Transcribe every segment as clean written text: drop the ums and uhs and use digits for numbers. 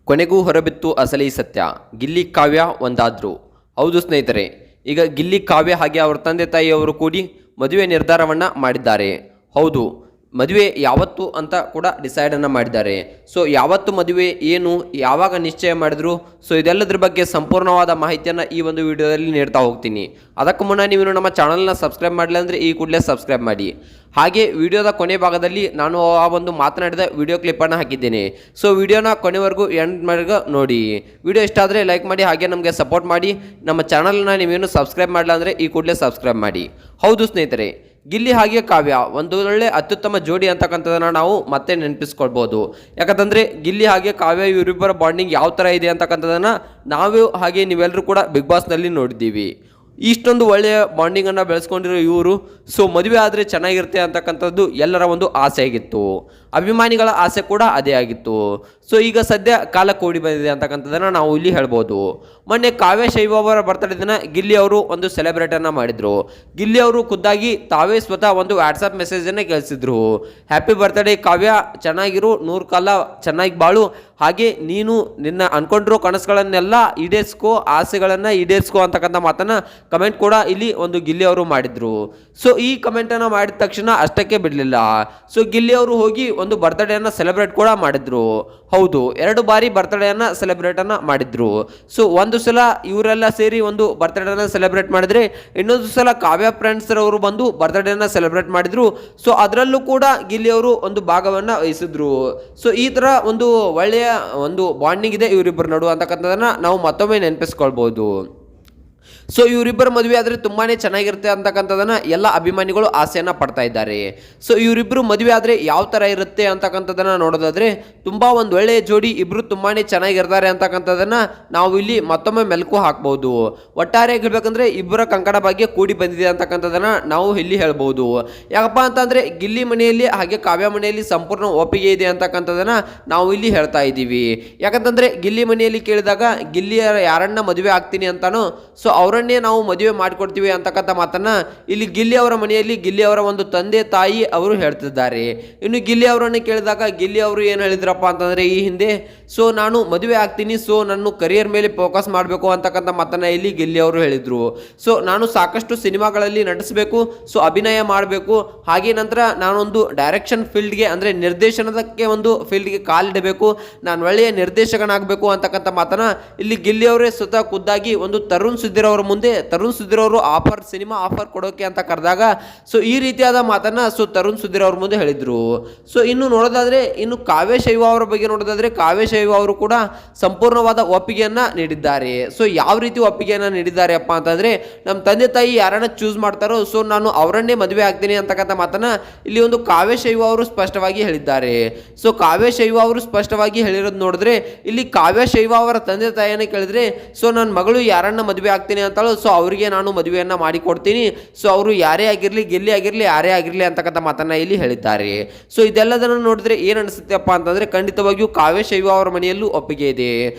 ಕೊನೆಗೂ ಹೊರಬಿತ್ತು ಅಸಲಿ ಸತ್ಯ. ಗಿಲ್ಲಿ ಕಾವ್ಯ ಒಂದಾದ್ರು. ಹೌದು ಸ್ನೇಹಿತರೆ, ಈಗ ಗಿಲ್ಲಿ ಕಾವ್ಯ ಹಾಗೆ ಅವರ ತಂದೆ ತಾಯಿಯವರು ಕೂಡಿ ಮದುವೆ ನಿರ್ಧಾರವನ್ನು ಮಾಡಿದ್ದಾರೆ. ಹೌದು, ಮದುವೆ ಯಾವತ್ತು ಅಂತ ಕೂಡ ಡಿಸೈಡನ್ನು ಮಾಡಿದ್ದಾರೆ. ಸೊ ಯಾವತ್ತು ಮದುವೆ, ಏನು, ಯಾವಾಗ ನಿಶ್ಚಯ ಮಾಡಿದ್ರು, ಸೊ ಇದೆಲ್ಲದ್ರ ಬಗ್ಗೆ ಸಂಪೂರ್ಣವಾದ ಮಾಹಿತಿಯನ್ನು ಈ ಒಂದು ವಿಡಿಯೋದಲ್ಲಿ ನೀಡ್ತಾ ಹೋಗ್ತೀನಿ. ಅದಕ್ಕೂ ಮುನ್ನ ನೀವು ನಮ್ಮ ಚಾನಲ್ನ ಸಬ್ಸ್ಕ್ರೈಬ್ ಮಾಡಿಲ್ಲ ಅಂದರೆ ಈ ಕೂಡಲೇ ಸಬ್ಸ್ಕ್ರೈಬ್ ಮಾಡಿ. ಹಾಗೆ ವಿಡಿಯೋದ ಕೊನೆ ಭಾಗದಲ್ಲಿ ನಾನು ಆ ಒಂದು ಮಾತನಾಡಿದ ವಿಡಿಯೋ ಕ್ಲಿಪ್ಪನ್ನು ಹಾಕಿದ್ದೇನೆ. ಸೊ ವಿಡಿಯೋನ ಕೊನೆವರೆಗೂ ಎಂಡ್ ಮಾಡಿ ನೋಡಿ. ವಿಡಿಯೋ ಇಷ್ಟ ಆದರೆ ಲೈಕ್ ಮಾಡಿ, ಹಾಗೆ ನಮಗೆ ಸಪೋರ್ಟ್ ಮಾಡಿ. ನಮ್ಮ ಚಾನಲ್ನ ನೀವೇನು ಸಬ್ಸ್ಕ್ರೈಬ್ ಮಾಡಿಲ್ಲ ಅಂದರೆ ಈ ಕೂಡಲೇ ಸಬ್ಸ್ಕ್ರೈಬ್ ಮಾಡಿ. ಹೌದು ಸ್ನೇಹಿತರೆ, ಗಿಲ್ಲಿ ಹಾಗೆ ಕಾವ್ಯ ಒಂದು ಒಳ್ಳೆ ಅತ್ಯುತ್ತಮ ಜೋಡಿ ಅಂತಕ್ಕಂಥದ್ದನ್ನು ನಾವು ಮತ್ತೆ ನೆನಪಿಸ್ಕೊಳ್ಬೋದು. ಯಾಕಂತಂದರೆ ಗಿಲ್ಲಿ ಹಾಗೆ ಕಾವ್ಯ ಇವರಿಬ್ಬರ ಬಾಂಡಿಂಗ್ ಯಾವ ಥರ ಇದೆ ಅಂತಕ್ಕಂಥದ್ದನ್ನು ನಾವು ಹಾಗೆ ನೀವೆಲ್ಲರೂ ಕೂಡ ಬಿಗ್ ಬಾಸ್ನಲ್ಲಿ ನೋಡಿದ್ದೀವಿ. ಇಷ್ಟೊಂದು ಒಳ್ಳೆಯ ಬಾಂಡಿಂಗನ್ನು ಬೆಳೆಸ್ಕೊಂಡಿರೋ ಇವರು ಸೊ ಮದುವೆ ಆದರೆ ಚೆನ್ನಾಗಿರುತ್ತೆ ಅಂತಕ್ಕಂಥದ್ದು ಎಲ್ಲರ ಒಂದು ಆಸೆ ಆಗಿತ್ತು. ಅಭಿಮಾನಿಗಳ ಆಸೆ ಕೂಡ ಅದೇ ಆಗಿತ್ತು. ಸೊ ಈಗ ಸದ್ಯ ಕಾಲ ಕೂಡಿ ಬಂದಿದೆ ಅಂತಕ್ಕಂಥದ್ದನ್ನು ನಾವು ಇಲ್ಲಿ ಹೇಳ್ಬೋದು. ಮೊನ್ನೆ ಕಾವ್ಯ ಶೈವ ಅವರ ಬರ್ತಡೇ ದಿನ ಗಿಲ್ಲಿ ಅವರು ಒಂದು ಸೆಲೆಬ್ರೇಟನ್ನು ಮಾಡಿದರು. ಗಿಲ್ಲಿ ಅವರು ಖುದ್ದಾಗಿ ತಾವೇ ಸ್ವತಃ ಒಂದು ವಾಟ್ಸಪ್ ಮೆಸೇಜನ್ನು ಕಳಿಸಿದ್ರು. ಹ್ಯಾಪಿ ಬರ್ತ್ಡೇ ಕಾವ್ಯ, ಚೆನ್ನಾಗಿರು, 100 ಕಾಲ ಚೆನ್ನಾಗಿ ಬಾಳು, ಹಾಗೆ ನೀನು ನಿನ್ನ ಅನ್ಕೊಂಡಿರೋ ಕನಸುಗಳನ್ನೆಲ್ಲ ಈಡೇರಿಸ್ಕೋ, ಆಸೆಗಳನ್ನು ಈಡೇರಿಸ್ಕೋ ಅಂತಕ್ಕಂಥ ಮಾತನ್ನು ಕಮೆಂಟ್ ಕೂಡ ಇಲ್ಲಿ ಒಂದು ಗಿಲ್ಲಿ ಅವರು ಮಾಡಿದ್ರು. ಸೊ ಈ ಕಮೆಂಟನ್ನು ಮಾಡಿದ ತಕ್ಷಣ ಅಷ್ಟಕ್ಕೆ ಬಿಡಲಿಲ್ಲ. ಸೊ ಗಿಲ್ಲಿ ಅವರು ಹೋಗಿ ಒಂದು ಬರ್ತ್ಡೇಯನ್ನು ಸೆಲೆಬ್ರೇಟ್ ಕೂಡ ಮಾಡಿದ್ರು. ಹೌದು, 2 ಬಾರಿ ಬರ್ತ್ಡೇಯನ್ನು ಸೆಲೆಬ್ರೇಟನ್ನು ಮಾಡಿದ್ರು. ಸೊ ಒಂದು ಸಲ ಇವರೆಲ್ಲ ಸೇರಿ ಒಂದು ಬರ್ತ್ಡೇನ ಸೆಲೆಬ್ರೇಟ್ ಮಾಡಿದ್ರೆ, ಇನ್ನೊಂದು ಸಲ ಕಾವ್ಯ ಫ್ರೆಂಡ್ಸ್ ಅವರು ಬಂದು ಬರ್ತ್ಡೇನ ಸೆಲೆಬ್ರೇಟ್ ಮಾಡಿದ್ರು. ಸೊ ಅದರಲ್ಲೂ ಕೂಡ ಗಿಲ್ಲಿ ಅವರು ಒಂದು ಭಾಗವನ್ನು ವಹಿಸಿದ್ರು. ಸೊ ಈ ಥರ ಒಂದು ಒಳ್ಳೆಯ ಒಂದು ಬಾಂಡಿಂಗ್ ಇದೆ ಇವರಿಬ್ಬರ ನಡುವೆ ಅಂತಕ್ಕಂಥದ್ದನ್ನು ನಾವು ಮತ್ತೊಮ್ಮೆ ನೆನಪಿಸ್ಕೊಳ್ಬೋದು. ಸೊ ಇವರಿಬ್ಬರ ಮದುವೆ ಆದರೆ ತುಂಬಾ ಚೆನ್ನಾಗಿರುತ್ತೆ ಅಂತಕ್ಕಂಥದ್ದನ್ನು ಎಲ್ಲ ಅಭಿಮಾನಿಗಳು ಆಸೆಯನ್ನು ಪಡ್ತಾ ಇದ್ದಾರೆ. ಸೊ ಇವರಿಬ್ಬರು ಮದುವೆ ಆದರೆ ಯಾವ ಥರ ಇರುತ್ತೆ ಅಂತಕ್ಕಂಥದ್ದನ್ನು ನೋಡೋದಾದರೆ ತುಂಬ ಒಂದು ಒಳ್ಳೆಯ ಜೋಡಿ, ಇಬ್ಬರು ತುಂಬಾ ಚೆನ್ನಾಗಿರ್ತಾರೆ ಅಂತಕ್ಕಂಥದ್ದನ್ನು ನಾವು ಇಲ್ಲಿ ಮತ್ತೊಮ್ಮೆ ಮೆಲುಕು ಹಾಕ್ಬೋದು. ಒಟ್ಟಾರೆಯಾಗಿ ಹೇಳ್ಬೇಕಂದ್ರೆ ಇಬ್ಬರ ಕಂಕಣ ಭಾಗ್ಯ ಕೂಡಿ ಬಂದಿದೆ ಅಂತಕ್ಕಂಥದ್ದನ್ನು ನಾವು ಇಲ್ಲಿ ಹೇಳ್ಬೋದು. ಯಾಕಪ್ಪ ಅಂತಂದರೆ ಗಿಲ್ಲಿ ಮನೆಯಲ್ಲಿ ಹಾಗೆ ಕಾವ್ಯ ಮನೆಯಲ್ಲಿ ಸಂಪೂರ್ಣ ಒಪ್ಪಿಗೆ ಇದೆ ಅಂತಕ್ಕಂಥದ್ದನ್ನು ನಾವು ಇಲ್ಲಿ ಹೇಳ್ತಾ ಇದ್ದೀವಿ. ಯಾಕಂತಂದರೆ ಗಿಲ್ಲಿ ಮನೆಯಲ್ಲಿ ಕೇಳಿದಾಗ ಗಿಲ್ಲಿಯ ಯಾರನ್ನ ಮದುವೆ ಆಗ್ತೀನಿ ಅಂತಾನೋ ಸೊ ಅವರನ್ನೇ ನಾವು ಮದುವೆ ಮಾಡಿಕೊಡ್ತೀವಿ ಅಂತಕ್ಕಂಥ ಮಾತನ್ನ ಇಲ್ಲಿ ಗಿಲ್ಲಿ ಅವರ ಮನೆಯಲ್ಲಿ ಗಿಲ್ಲಿ ಅವರ ಒಂದು ತಂದೆ ತಾಯಿ ಅವರು ಹೇಳ್ತಿದ್ದಾರೆ. ಇನ್ನು ಗಿಲ್ಲಿ ಅವರನ್ನು ಕೇಳಿದಾಗ ಗಿಲ್ಲಿ ಅವರು ಏನು ಹೇಳಿದ್ರಪ್ಪ ಅಂತಂದರೆ, ಈ ಹಿಂದೆ ಸೊ ನಾನು ಮದುವೆ ಆಗ್ತೀನಿ, ಸೊ ನನ್ನ ಕರಿಯರ್ ಮೇಲೆ ಫೋಕಸ್ ಮಾಡಬೇಕು ಅಂತಕ್ಕಂಥ ಮಾತನ್ನ ಇಲ್ಲಿ ಗಿಲ್ಲಿ ಅವರು ಹೇಳಿದರು. ಸೊ ನಾನು ಸಾಕಷ್ಟು ಸಿನಿಮಾಗಳಲ್ಲಿ ನಟಿಸಬೇಕು, ಸೊ ಅಭಿನಯ ಮಾಡಬೇಕು, ಹಾಗೆ ನಂತರ ನಾನೊಂದು ಡೈರೆಕ್ಷನ್ ಫೀಲ್ಡ್ಗೆ ಅಂದರೆ ನಿರ್ದೇಶನದಕ್ಕೆ ಒಂದು ಫೀಲ್ಡ್ಗೆ ಕಾಲಿಡಬೇಕು, ನಾನು ಒಳ್ಳೆಯ ನಿರ್ದೇಶಕನಾಗಬೇಕು ಅಂತಕ್ಕಂಥ ಮಾತನ್ನ ಇಲ್ಲಿ ಗಿಲ್ಲಿ ಅವರೇ ಸ್ವತಃ ಖುದ್ದಾಗಿ ಒಂದು ತರುಣ್ ಸುಧೀರ್ ಅವರ ಮುಂದೆ ತರುಣ್ ಸುಧೀರ್ ಅವರು ಸಿನಿಮಾ ಆಫರ್ ಕೊಡೋಕೆ ಅಂತ ಕರೆದಾಗ ಸೊ ಈ ರೀತಿಯಾದ ಮಾತನ್ನ ಸೊ ತರುಣ್ ಸುಧೀರ್ ಅವ್ರ ಮುಂದೆ ಹೇಳಿದ್ರು. ಸೊ ಇನ್ನು ನೋಡೋದಾದ್ರೆ, ಇನ್ನು ಕಾವ್ಯ ಶೈವ ಅವರ ಬಗ್ಗೆ ನೋಡೋದಾದ್ರೆ, ಕಾವ್ಯ ಶೈವ ಅವರು ಕೂಡ ಸಂಪೂರ್ಣವಾದ ಒಪ್ಪಿಗೆಯನ್ನ ನೀಡಿದ್ದಾರೆ. ಸೊ ಯಾವ ರೀತಿ ಒಪ್ಪಿಗೆಯನ್ನ ನೀಡಿದ್ದಾರೆ ಅಪ್ಪ ಅಂತಂದ್ರೆ, ನಮ್ಮ ತಂದೆ ತಾಯಿ ಯಾರನ್ನ ಚೂಸ್ ಮಾಡ್ತಾರೋ ಸೊ ನಾನು ಅವರನ್ನೇ ಮದುವೆ ಆಗ್ತೀನಿ ಅಂತಕ್ಕಂಥ ಮಾತನ್ನ ಇಲ್ಲಿ ಒಂದು ಕಾವ್ಯ ಶೈವ ಅವರು ಸ್ಪಷ್ಟವಾಗಿ ಹೇಳಿದ್ದಾರೆ. ಸೊ ಕಾವ್ಯ ಶೈವ ಅವರು ಸ್ಪಷ್ಟವಾಗಿ ಹೇಳಿರೋದು ನೋಡಿದ್ರೆ, ಇಲ್ಲಿ ಕಾವ್ಯ ಶೈವ ಅವರ ತಂದೆ ತಾಯಿಯನ್ನ ಕೇಳಿದ್ರೆ, ಸೊ ನನ್ನ ಮಗಳು ಯಾರನ್ನ ಮದುವೆ ಆಗ್ತೀನಿ ಅಂತಾಳು, ಸೊ ಅವರಿಗೆ ನಾನು ಮದುವೆಯನ್ನ ಮಾಡಿಕೊಡ್ತೀನಿ, ಸೊ ಅವರು ಯಾರೇ ಆಗಿರಲಿ, ಗಿಲ್ಲಿ ಆಗಿರಲಿ, ಯಾರೇ ಆಗಿರಲಿ ಅಂತಕ್ಕಂಥ ಮಾತನ್ನ ಇಲ್ಲಿ ಹೇಳಿದ್ದಾರೆ. ಸೊ ಇದೆಲ್ಲದನ್ನು ನೋಡಿದ್ರೆ ಏನು ಅನಿಸುತ್ತಪ್ಪ ಅಂತಂದ್ರೆ, ಖಂಡಿತವಾಗಿಯೂ ಕಾವ್ಯ ಶೈವ ಅವರ ಮನೆಯಲ್ಲೂ ಒಪ್ಪಿಗೆ ಇದೆ.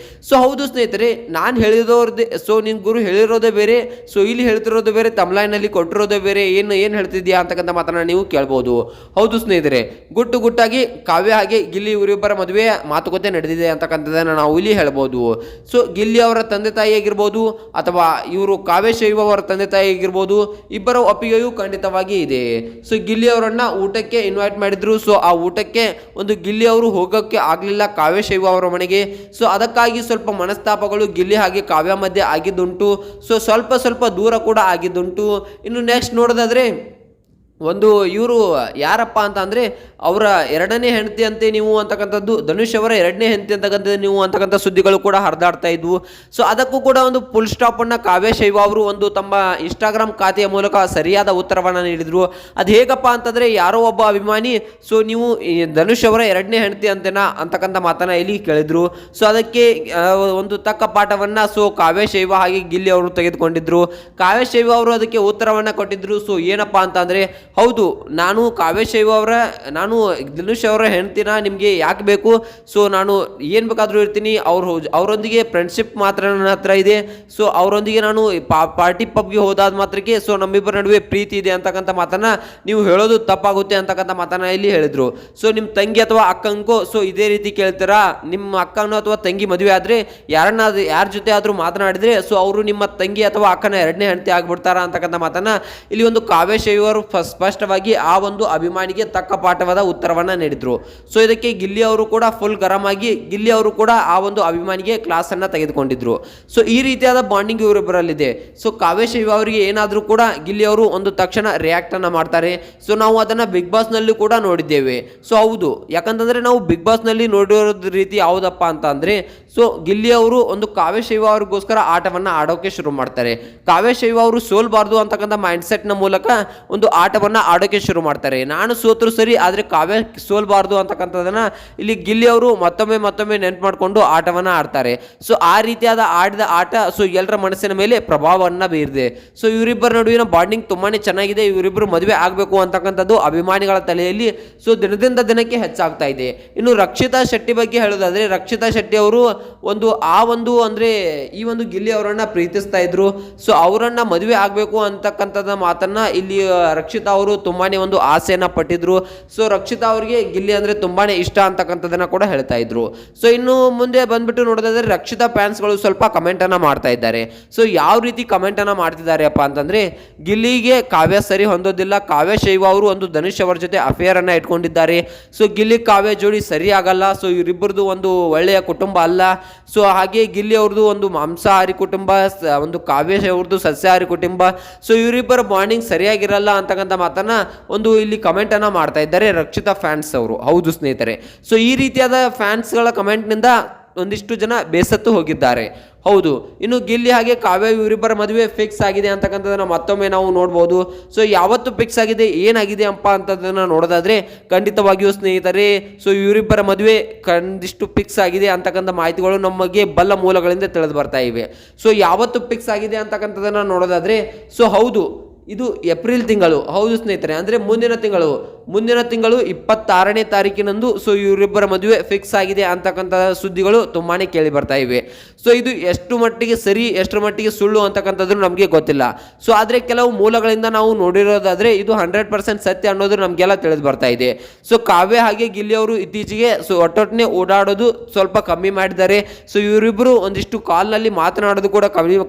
ಸೊ ಹೌದು ಸ್ನೇಹಿತರೆ, ನಾನು ಹೇಳಿದವ್ರದ್ದೇ, ಸೊ ನಿನ್ನ ಗುರು ಹೇಳಿರೋದೇ ಬೇರೆ, ಸೊ ಇಲ್ಲಿ ಹೇಳ್ತಿರೋದು ಬೇರೆ, ತಮ್ಲೈನಲ್ಲಿ ಕೊಟ್ಟಿರೋದೇ ಬೇರೆ, ಏನು ಹೇಳ್ತಿದ್ಯಾ ಅಂತಕ್ಕಂಥ ಮಾತನ್ನ ನೀವು ಕೇಳ್ಬೋದು. ಹೌದು ಸ್ನೇಹಿತರೆ, ಗುಟ್ಟಾಗಿ ಕಾವ್ಯ ಹಾಗೆ ಗಿಲ್ಲಿ ಇವರಿಬ್ಬರ ಮದುವೆ ಮಾತುಕತೆ ನಡೆದಿದೆ ಅಂತಕ್ಕಂಥದ್ದನ್ನು ನಾವು ಇಲ್ಲಿ ಹೇಳ್ಬೋದು. ಸೊ ಗಿಲ್ಲಿ ಅವರ ತಂದೆ ತಾಯಿ ಆಗಿರ್ಬೋದು ಅಥವಾ ಇವರು ಕಾವ್ಯ ಶೈವ ಅವರ ತಂದೆ ತಾಯಿ ಆಗಿರ್ಬೋದು, ಇಬ್ಬರ ಒಪ್ಪಿಗೆಯೂ ಖಂಡಿತವಾಗಿ ಇದೆ. ಸೊ ಗಿಲ್ಲಿ ಅವರನ್ನ ಊಟಕ್ಕೆ ಇನ್ವೈಟ್ ಮಾಡಿದ್ರು. ಸೊ ಆ ಊಟಕ್ಕೆ ಒಂದು ಗಿಲ್ಲಿ ಅವರು ಹೋಗೋಕ್ಕೆ ಆಗಲಿಲ್ಲ ಕಾವ್ಯ ಶೈವ ಅವರ ಮನೆಗೆ. ಸೊ ಅದಕ್ಕಾಗಿ ಸ್ವಲ್ಪ ಮನಸ್ತಾಪಗಳು ಗಿಲ್ಲಿ ಹಾಗೆ ಕಾವ್ಯ ಮಧ್ಯೆ ಆಗಿದ್ದುಂಟು. ಸೊ ಸ್ವಲ್ಪ ದೂರ ಕೂಡ ಆಗಿದ್ದುಂಟು. ಇನ್ನು ನೆಕ್ಸ್ಟ್ ನೋಡೋದಾದ್ರೆ, ಒಂದು ಇವರು ಯಾರಪ್ಪ ಅಂತ ಅಂದರೆ ಅವರ 2ನೇ ಹೆಂಡತಿ ಅಂತೆ ನೀವು ಅಂತಕ್ಕಂಥದ್ದು, ಧನುಷ್ ಅವರ 2ನೇ ಹೆಂಡತಿ ಅಂತಕ್ಕಂಥದ್ದು ನೀವು ಅಂತಕ್ಕಂಥ ಸುದ್ದಿಗಳು ಕೂಡ ಹರಿದಾಡ್ತಾ ಇದ್ವು. ಸೊ ಅದಕ್ಕೂ ಕೂಡ ಒಂದು ಫುಲ್ ಸ್ಟಾಪನ್ನು ಕಾವ್ಯ ಶೈವ ಅವರು ಒಂದು ತಮ್ಮ ಇನ್ಸ್ಟಾಗ್ರಾಮ್ ಖಾತೆಯ ಮೂಲಕ ಸರಿಯಾದ ಉತ್ತರವನ್ನು ನೀಡಿದರು. ಅದು ಹೇಗಪ್ಪ ಅಂತಂದರೆ, ಯಾರೋ ಒಬ್ಬ ಅಭಿಮಾನಿ ಸೊ ನೀವು ಧನುಷ್ ಅವರ 2ನೇ ಹೆಂಡತಿ ಅಂತೇನಾ ಅಂತಕ್ಕಂಥ ಮಾತನ್ನು ಇಲ್ಲಿ ಕೇಳಿದ್ರು. ಸೊ ಅದಕ್ಕೆ ಒಂದು ತಕ್ಕ ಪಾಠವನ್ನು ಸೊ ಕಾವ್ಯ ಶೈವ ಹಾಗೆ ಗಿಲ್ಲಿ ಅವರು ತೆಗೆದುಕೊಂಡಿದ್ರು. ಕಾವ್ಯ ಶೈವ ಅವರು ಅದಕ್ಕೆ ಉತ್ತರವನ್ನು ಕೊಟ್ಟಿದ್ರು. ಸೊ ಏನಪ್ಪ ಅಂತಂದರೆ, ಹೌದು, ನಾನು ಕಾವ್ಯಶೈವ ಅವರ ನಾನು ಧನುಷ್ ಅವರ ಹೆಂಡ್ತಿನ ನಿಮಗೆ ಯಾಕೆ ಬೇಕು, ಸೊ ನಾನು ಏನು ಬೇಕಾದರೂ ಇರ್ತೀನಿ, ಅವರೊಂದಿಗೆ ಫ್ರೆಂಡ್ಶಿಪ್ ಮಾತ್ರ ನನ್ನ ಹತ್ರ ಇದೆ, ಸೊ ಅವರೊಂದಿಗೆ ನಾನು ಪಾರ್ಟಿ ಪಬ್ಗೆ ಹೋದಾದ ಮಾತ್ರಕ್ಕೆ ಸೊ ನಮ್ಮಿಬ್ಬರ ನಡುವೆ ಪ್ರೀತಿ ಇದೆ ಅಂತಕ್ಕಂಥ ಮಾತನ್ನ ನೀವು ಹೇಳೋದು ತಪ್ಪಾಗುತ್ತೆ ಅಂತಕ್ಕಂಥ ಮಾತನ್ನ ಇಲ್ಲಿ ಹೇಳಿದ್ರು. ಸೊ ನಿಮ್ಮ ತಂಗಿ ಅಥವಾ ಅಕ್ಕಂಗೂ ಸೊ ಇದೇ ರೀತಿ ಕೇಳ್ತೀರಾ, ನಿಮ್ಮ ಅಕ್ಕನೋ ಅಥವಾ ತಂಗಿ ಮದುವೆ ಆದರೆ ಯಾರ ಜೊತೆ ಆದರೂ ಮಾತನಾಡಿದರೆ ಸೊ ಅವರು ನಿಮ್ಮ ತಂಗಿ ಅಥವಾ ಅಕ್ಕನ ಎರಡನೇ ಹೆಂಡತಿ ಆಗ್ಬಿಡ್ತಾರ ಅಂತಕ್ಕಂಥ ಮಾತನ್ನ ಇಲ್ಲಿ ಒಂದು ಕಾವ್ಯಶೈವರು ಸ್ಪಷ್ಟವಾಗಿ ಆ ಒಂದು ಅಭಿಮಾನಿಗೆ ತಕ್ಕ ಪಾಠವಾದ ಉತ್ತರವನ್ನ ನೀಡಿದ್ರು. ಸೊ ಇದಕ್ಕೆ ಗಿಲ್ಲಿ ಅವರು ಕೂಡ ಫುಲ್ ಗರಂ ಆಗಿ ಗಿಲ್ಲಿ ಅವರು ಕೂಡ ಆ ಒಂದು ಅಭಿಮಾನಿಗೆ ಕ್ಲಾಸ್ ಅನ್ನ ತೆಗೆದುಕೊಂಡಿದ್ರು. ಸೊ ಈ ರೀತಿಯಾದ ಬಾಂಡಿಂಗ್ ಇವರಿಬ್ಬರಲ್ಲಿದೆ. ಸೊ ಕಾವ್ಯಶೈವ ಅವರಿಗೆ ಏನಾದರೂ ಕೂಡ ಗಿಲ್ಲಿ ಅವರು ಒಂದು ತಕ್ಷಣ ರಿಯಾಕ್ಟ್ ಅನ್ನ ಮಾಡ್ತಾರೆ. ಸೊ ನಾವು ಅದನ್ನ ಬಿಗ್ ಬಾಸ್ ನಲ್ಲಿ ಕೂಡ ನೋಡಿದ್ದೇವೆ. ಸೊ ಹೌದು, ಯಾಕಂತಂದ್ರೆ ನಾವು ಬಿಗ್ ಬಾಸ್ ನಲ್ಲಿ ನೋಡಿರೋದ ರೀತಿ ಯಾವುದಪ್ಪ ಅಂತ ಅಂದ್ರೆ ಸೊ ಗಿಲ್ಲಿ ಅವರು ಒಂದು ಕಾವ್ಯಶೈವ ಅವ್ರಿಗೋಸ್ಕರ ಆಟವನ್ನ ಆಡೋಕೆ ಶುರು ಮಾಡ್ತಾರೆ. ಕಾವ್ಯಶೈವ ಅವರು ಸೋಲ್ಬಾರ್ದು ಅಂತಕ್ಕಂಥ ಮೈಂಡ್ ಸೆಟ್ ನ ಮೂಲಕ ಒಂದು ಆಟವನ್ನ ಆಡೋಕೆ ಶುರು ಮಾಡ್ತಾರೆ. ನಾನು ಸೋತ್ರು ಸರಿ, ಆದ್ರೆ ಕಾವ್ಯ ಸೋಲ್ಬಾರ್ದು ಅಂತಕ್ಕಂಥದನ್ನ ಇಲ್ಲಿ ಗಿಲ್ಲಿ ಅವರು ಮತ್ತೊಮ್ಮೆ ನೆನ್ಪು ಮಾಡಿಕೊಂಡು ಆಟವನ್ನ ಆಡ್ತಾರೆ. ಸೊ ಆ ರೀತಿಯಾದ ಆಡಿದ ಆಟ ಸೊ ಎಲ್ಲರ ಮನಸ್ಸಿನ ಮೇಲೆ ಪ್ರಭಾವವನ್ನ ಬೀರಿದೆ. ಸೊ ಇವರಿಬ್ಬರ ನಡುವಿನ ಬಾಂಡಿಂಗ್ ತುಂಬಾನೇ ಚೆನ್ನಾಗಿದೆ. ಇವರಿಬ್ಬರು ಮದುವೆ ಆಗಬೇಕು ಅಂತಕ್ಕಂಥದ್ದು ಅಭಿಮಾನಿಗಳ ತಲೆಯಲ್ಲಿ ಸೊ ದಿನದಿಂದ ದಿನಕ್ಕೆ ಹೆಚ್ಚಾಗ್ತಾ ಇದೆ. ಇನ್ನು ರಕ್ಷಿತಾ ಶೆಟ್ಟಿ ಬಗ್ಗೆ ಹೇಳೋದಾದ್ರೆ, ರಕ್ಷಿತಾ ಶೆಟ್ಟಿ ಅವರು ಅಂದ್ರೆ ಈ ಒಂದು ಗಿಲ್ಲಿ ಅವರನ್ನ ಪ್ರೀತಿಸ್ತಾ ಇದ್ರು. ಸೊ ಅವರನ್ನ ಮದುವೆ ಆಗಬೇಕು ಅಂತಕ್ಕಂಥದ ಮಾತನ್ನ ಇಲ್ಲಿ ರಕ್ಷಿತಾ ಅವರು ತುಂಬಾನೇ ಒಂದು ಆಸೆಯನ್ನ ಪಟ್ಟಿದ್ರು. ಸೊ ರಕ್ಷಿತಾ ಅವರಿಗೆ ಗಿಲ್ಲಿ ಅಂದ್ರೆ ತುಂಬಾನೇ ಇಷ್ಟ ಅಂತಕ್ಕಂಥದನ್ನ ಕೂಡ ಹೇಳ್ತಾ ಇದ್ರು. ಸೊ ಇನ್ನು ಮುಂದೆ ಬಂದ್ಬಿಟ್ಟು ನೋಡೋದಾದ್ರೆ ರಕ್ಷಿತಾ ಫ್ಯಾನ್ಸ್ಗಳು ಸ್ವಲ್ಪ ಕಮೆಂಟ್ ಅನ್ನ ಮಾಡ್ತಾ ಇದ್ದಾರೆ. ಸೊ ಯಾವ ರೀತಿ ಕಮೆಂಟ್ ಅನ್ನ ಮಾಡ್ತಿದ್ದಾರೆ ಅಪ್ಪ ಅಂತಂದ್ರೆ, ಗಿಲ್ಲಿಗೆ ಕಾವ್ಯ ಸರಿ ಹೊಂದೋದಿಲ್ಲ, ಕಾವ್ಯಶೈವ ಅವರು ಒಂದು ಧನುಷ್ ಅವರ ಜೊತೆ ಅಫೇರ್ ಅನ್ನ ಇಟ್ಕೊಂಡಿದ್ದಾರೆ. ಸೊ ಗಿಲ್ಲಿ ಕಾವ್ಯ ಜೋಡಿ ಸರಿ ಆಗಲ್ಲ. ಸೊ ಇವರಿಬ್ಬರದು ಒಂದು ಒಳ್ಳೆಯ ಕುಟುಂಬ ಅಲ್ಲ. ಸೊ ಹಾಗೆ ಗಿಲ್ಲಿ ಅವ್ರದ್ದು ಒಂದು ಮಾಂಸಾಹಾರಿ ಕುಟುಂಬ, ಒಂದು ಕಾವ್ಯ ಅವ್ರದ್ದು ಸಸ್ಯಾಹಾರಿ ಕುಟುಂಬ. ಸೊ ಇವರಿಬ್ಬರ ಬಾಂಡಿಂಗ್ ಸರಿಯಾಗಿರಲ್ಲ ಅಂತಕ್ಕಂಥ ಮಾತನ್ನ ಒಂದು ಇಲ್ಲಿ ಕಮೆಂಟ್ ಅನ್ನ ಮಾಡ್ತಾ ಇದ್ದಾರೆ ರಕ್ಷಿತಾ ಫ್ಯಾನ್ಸ್ ಅವರು. ಹೌದು ಸ್ನೇಹಿತರೆ, ಸೊ ಈ ರೀತಿಯಾದ ಫ್ಯಾನ್ಸ್ಗಳ ಕಮೆಂಟ್ನಿಂದ ಒಂದಿಷ್ಟು ಜನ ಬೇಸತ್ತು ಹೋಗಿದ್ದಾರೆ. ಹೌದು, ಇನ್ನು ಗಿಲ್ಲಿ ಹಾಗೆ ಕಾವ್ಯ ಇವರಿಬ್ಬರ ಮದುವೆ ಫಿಕ್ಸ್ ಆಗಿದೆ ಅಂತಕ್ಕಂಥದ್ದನ್ನ ಮತ್ತೊಮ್ಮೆ ನಾವು ನೋಡ್ಬೋದು. ಸೊ ಯಾವತ್ತು ಫಿಕ್ಸ್ ಆಗಿದೆ, ಏನಾಗಿದೆ ಅಪ್ಪ ಅಂತದನ್ನ ನೋಡೋದಾದ್ರೆ ಖಂಡಿತವಾಗಿಯೂ ಸ್ನೇಹಿತರೆ ಸೊ ಇವರಿಬ್ಬರ ಮದುವೆ ಕಂಡಿಷ್ಟು ಫಿಕ್ಸ್ ಆಗಿದೆ ಅಂತಕ್ಕಂಥ ಮಾಹಿತಿಗಳು ನಮಗೆ ಬಲ್ಲ ಮೂಲಗಳಿಂದ ತಿಳಿದು ಬರ್ತಾ ಇವೆ. ಸೊ ಯಾವತ್ತು ಫಿಕ್ಸ್ ಆಗಿದೆ ಅಂತಕ್ಕಂಥದ್ದನ್ನ ನೋಡೋದಾದ್ರೆ ಸೊ ಹೌದು, ಇದು ಏಪ್ರಿಲ್ ತಿಂಗಳು. ಹೌದು ಸ್ನೇಹಿತರೆ, ಅಂದರೆ ಮುಂದಿನ ತಿಂಗಳು 26ನೇ ತಾರೀಕಿನಂದು ಸೊ ಇವರಿಬ್ಬರ ಮದುವೆ ಫಿಕ್ಸ್ ಆಗಿದೆ ಅಂತಕ್ಕಂಥ ಸುದ್ದಿಗಳು ತುಂಬಾನೇ ಕೇಳಿ ಬರ್ತಾ ಇವೆ. ಸೊ ಇದು ಎಷ್ಟು ಮಟ್ಟಿಗೆ ಸರಿ, ಎಷ್ಟು ಮಟ್ಟಿಗೆ ಸುಳ್ಳು ಅಂತಕ್ಕಂಥದ್ದು ನಮಗೆ ಗೊತ್ತಿಲ್ಲ. ಸೊ ಆದರೆ ಕೆಲವು ಮೂಲಗಳಿಂದ ನಾವು ನೋಡಿರೋದಾದ್ರೆ ಇದು 100% ಸತ್ಯ ಅನ್ನೋದು ನಮಗೆಲ್ಲ ತಿಳಿದು ಬರ್ತಾ ಇದೆ. ಸೊ ಕಾವ್ಯ ಹಾಗೆ ಗಿಲ್ಲಿ ಅವರು ಇತ್ತೀಚೆಗೆ ಸೊ ಒಟ್ಟೊಟ್ಟನೆ ಓಡಾಡೋದು ಸ್ವಲ್ಪ ಕಮ್ಮಿ ಮಾಡಿದ್ದಾರೆ. ಸೊ ಇವರಿಬ್ಬರು ಒಂದಿಷ್ಟು ಕಾಲ್ನಲ್ಲಿ ಮಾತನಾಡೋದು ಕೂಡ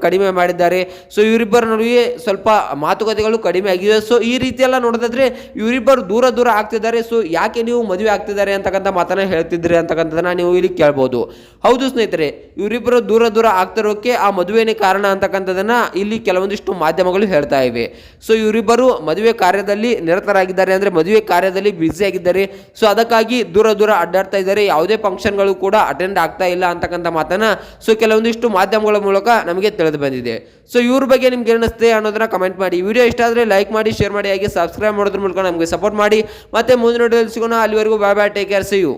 ಕಡಿಮೆ ಮಾಡಿದ್ದಾರೆ. ಸೊ ಇವರಿಬ್ಬರ ನಡುವೆ ಸ್ವಲ್ಪ ಮಾತುಕತೆಗಳು ಕಡಿಮೆ ಆಗಿದೆ. ಸೊ ಈ ರೀತಿ ಎಲ್ಲ ನೋಡೋದಾದ್ರೆ ಇವರಿಬ್ಬರು ದೂರ ಆಗ್ತಿದ್ದಾರೆ. ಸೊ ಯಾಕೆ ನೀವು ಮದುವೆ ಆಗ್ತಿದ್ದಾರೆ ಅಂತಕ್ಕಂಥ ಮಾತನ್ನ ಹೇಳ್ತಿದ್ರಿ ಅಂತಕ್ಕಂಥದನ್ನ ನೀವು ಇಲ್ಲಿ ಕೇಳ್ಬೋದು. ಹೌದು ಸ್ನೇಹಿತರೆ, ಇವರಿಬ್ಬರು ದೂರ ಆಗ್ತಿರೋಕೆ ಆ ಮದುವೆನೇ ಕಾರಣ ಅಂತಕ್ಕಂಥದನ್ನ ಇಲ್ಲಿ ಕೆಲವೊಂದಿಷ್ಟು ಮಾಧ್ಯಮಗಳು ಹೇಳ್ತಾ ಇವೆ. ಸೊ ಇವರಿಬ್ಬರು ಮದುವೆ ಕಾರ್ಯದಲ್ಲಿ ನಿರತರಾಗಿದ್ದಾರೆ, ಅಂದ್ರೆ ಮದುವೆ ಕಾರ್ಯದಲ್ಲಿ ಬ್ಯುಸಿ ಆಗಿದ್ದಾರೆ. ಸೊ ಅದಕ್ಕಾಗಿ ದೂರ ಅಡ್ಡಾಡ್ತಾ ಇದ್ದಾರೆ. ಯಾವುದೇ ಫಂಕ್ಷನ್ಗಳು ಕೂಡ ಅಟೆಂಡ್ ಆಗ್ತಾ ಇಲ್ಲ ಅಂತಕ್ಕಂಥ ಮಾತನ್ನ ಸೊ ಕೆಲವೊಂದಿಷ್ಟು ಮಾಧ್ಯಮಗಳ ಮೂಲಕ ನಮಗೆ ತಿಳಿದು ಬಂದಿದೆ. ಸೊ ಇವ್ರ ಬಗ್ಗೆ ನಿಮ್ಗೆ ಏನಿಸುತ್ತೆ ಅನ್ನೋದನ್ನ ಕಮೆಂಟ್ ಮಾಡಿ. ವಿಡಿಯೋ ಇಷ್ಟ ಆದರೆ ಲೈಕ್ ಮಾಡಿ, ಶೇರ್ ಮಾಡಿ, ಹಾಗೆ ಸಬ್ಸ್ಕ್ರೈಬ್ ಮಾಡೋದ್ರ ಮೂಲಕ ನಮಗೆ ಸಪೋರ್ಟ್ ಮಾಡಿ. ಮತ್ತೆ ಮುಂದಿನ ವಿಡಿಯೋದಲ್ಲಿ ಸಿಗೋಣ. ಅಲ್ಲಿವರೆಗೂ ಬಾಯ್ ಬಾಯ್, ಟೇಕ್ ಕೇರ್, ಸಿ ಯು.